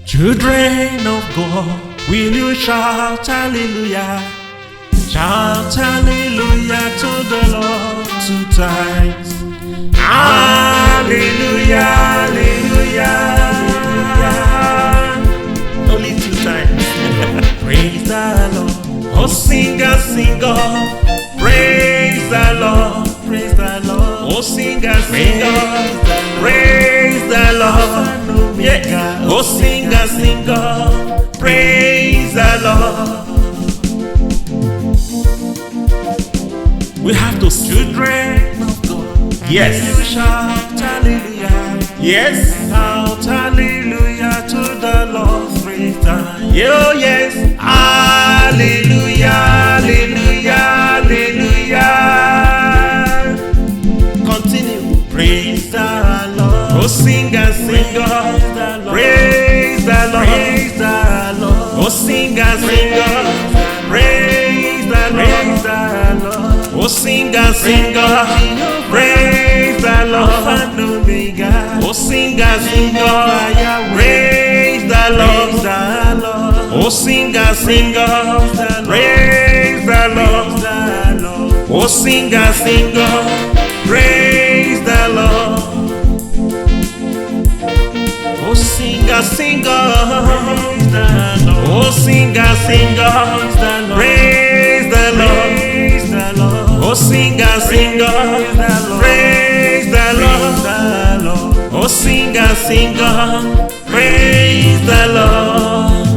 Children of God, will you shout hallelujah? Shout hallelujah to the Lord 2 times. Hallelujah, hallelujah, hallelujah. Only 2 times. Praise the Lord. Oh, singer, singer. Praise the Lord. Praise the Lord. Oh, singer, singer. Praise the Lord. Yeah. Oh, singer, singer. Praise the Lord. We have to children of God. Yes. You shout hallelujah. Yes. Shout hallelujah to the Lord 3 times. Oh yes. Hallelujah. Hallelujah. Hallelujah. Continue. Praise the Lord. Oh singer, singer. Praise the Lord. Praise the Lord. Oh singer, singer. Praise the Lord. Oh singer, singer, praise the Lord. Oh singer, singer, praise the Lord. Oh singer, singer, praise the Lord. Oh singer, singer, praise the Lord. Oh singer, singer, oh singer, singer, praise the Lord. Oh singer, singer, praise the Lord. Oh singer, singer, praise the Lord.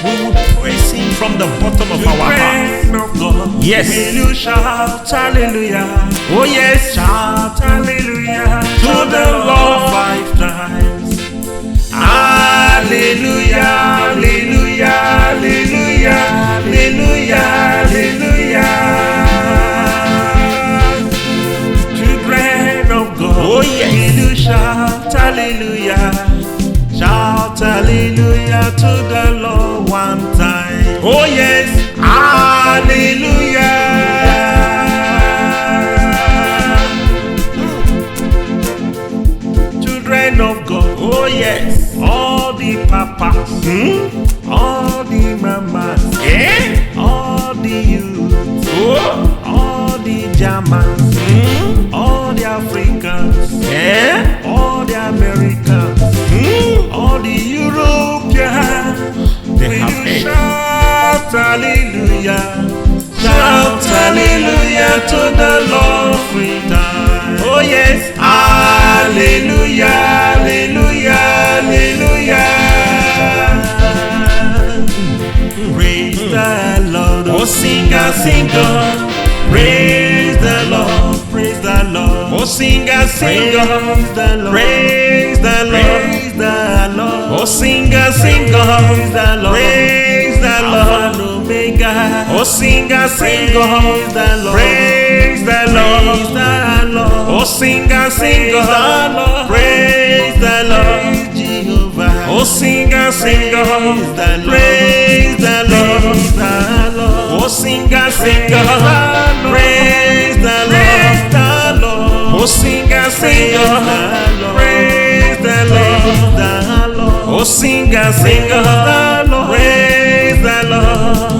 We will praise Him from the bottom of our heart. Yes. Will you shout hallelujah? Oh yes, shout hallelujah to the Lord 5 times. Hallelujah, hallelujah, hallelujah, hallelujah, hallelujah. Children of God, oh yes, will you shout hallelujah? Shout hallelujah to the Lord 1 time. Oh yes, hallelujah. Children of God, oh yes. All the papas, all the mamas, all the youths, all the Germans, all the Africans, all the Americans, all the Europeans. They have shout hallelujah, shout hallelujah to the Lord 3 times. Oh yes, hallelujah, hallelujah, hallelujah. Praise the Lord. Oh singer, singer. Praise the Lord. Praise the Lord. Oh singer, singer. Praise the Lord. Praise the Lord. Praise the Lord. Oh singer, singer. Praise the Lord. Praise the Lord. Omega. Oh singer, singer. Praise the Lord. Praise the Lord. Praise the Lord. Oh singer, singer. Praise the Lord. Oh singer, singer, praise the Lord. Oh singer, singer, praise the Lord. Oh singer, singer, praise the Lord. Oh singer, singer, praise the Lord.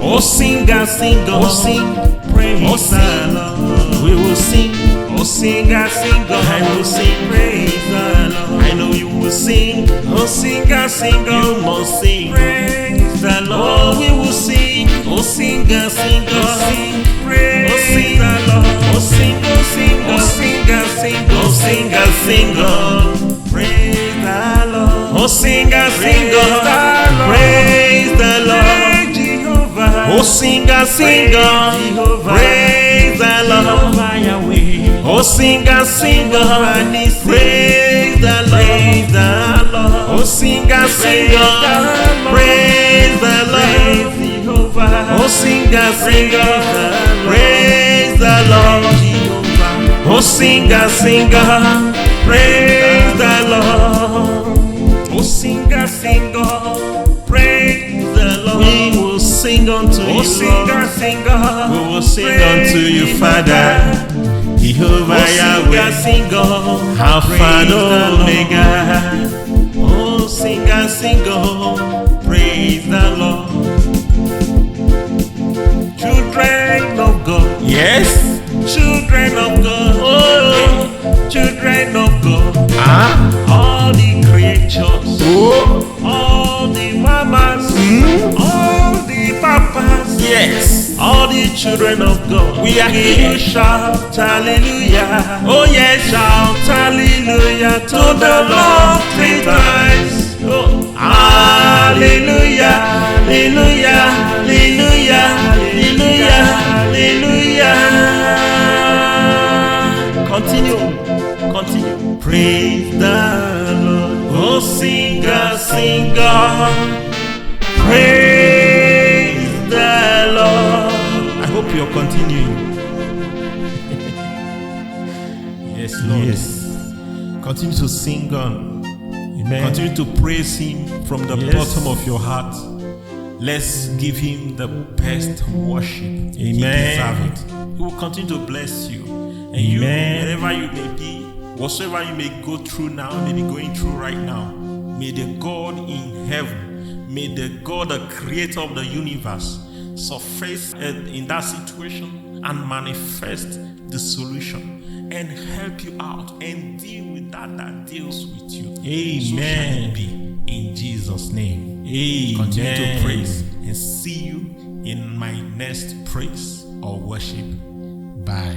Oh singer, singer, sing, praise the Lord. We will sing. Oh singer, singer, I will sing, praise the Lord. I know you will sing. Oh singer, singer, you must sing, praise the Lord. Oh we will sing. Oh singer, singer, sing, praise the Lord. Oh sing, oh sing, oh singer, singer, oh singer, singer, praise the Lord. Oh singer, singer, praise the Lord. Oh singer, singer, praise the Lord. Oh singer, singer, praise the Lord. Oh singer, singer, praise the Lord. Oh singer, singer, praise the Lord. Oh singer, singer, praise the Lord. Oh singer, singer, praise the Lord. We will sing unto you, Lord. We will sing unto you, Father. Jehovah Yahweh, sing on, Alpha and Omega. Oh, sing on, praise the Lord. Children of God, Yes. children of God, oh, children of God, all the creatures, Oh. all the mamas, all the papas, Yes. all the children of God. We are Will here. you shout hallelujah? Oh yes. Shout hallelujah to the Lord 3 times. Oh, hallelujah, hallelujah, hallelujah, hallelujah, hallelujah. Continue. Praise the Lord. Oh, singer, praise the Lord. I hope you're continuing. Yes, Lord. Yes. Continue to sing on. Amen. Continue to praise Him from the Yes. bottom of your heart. Let's give Him the best worship. He Amen. deserves it. He will continue to bless you. And Amen. you, wherever you may be, whatsoever you may go through now, maybe going through right now, may the God in heaven, may the God, the creator of the universe, surface in that situation and manifest the solution and help you out and deal with that deals with you. Amen. So shall it be in Jesus' name. Amen. Continue to praise and see you in my next praise or worship. Bye.